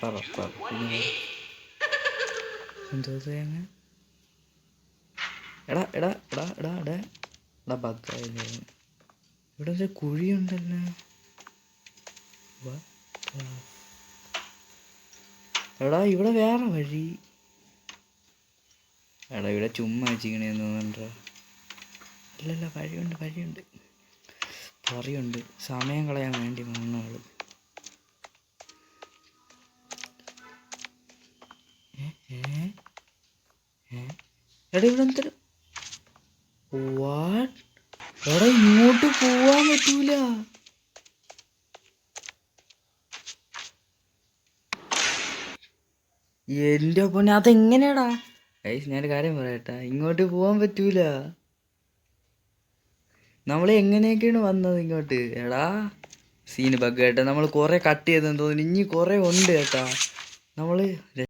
പിന്നെ എന്തോ തേങ്ങ എടാ എടാ എടാ എടാ എടാ എടാ ബഗ്ഗായില്ലേ ഇവിടെ ഒരു കുഴിയുണ്ടല്ലോ. എടാ ഇവിടെ വേറെ വഴി. എടാ ഇവിടെ ചുമ്മാ വെച്ചിക്കണേന്ന് തോന്നണ്ട. അല്ലല്ല വഴിയുണ്ട് വഴിയുണ്ട് പറയുണ്ട്. സമയം കളയാൻ വേണ്ടി വന്നോളൂ. എടാ ഇവിടെ എന്തൊരു വാട്ട്? എടാ ഇങ്ങോട്ട് പോവാൻ പറ്റൂല. എൻ്റെ പൊന്നെ അതെങ്ങനെയാടാ? ഞാനൊരു കാര്യം പറയട്ടാ, ഇങ്ങോട്ട് പോവാൻ പറ്റൂല. നമ്മൾ എങ്ങനെയൊക്കെയാണ് വന്നത് ഇങ്ങോട്ട്? എടാ സീന് ബഗ് കേട്ടാ. നമ്മൾ കുറേ കട്ട് ചെയ്തെന്ന് തോന്നുന്നു. ഇനി കുറേ ഉണ്ട് കേട്ടാ. നമ്മൾ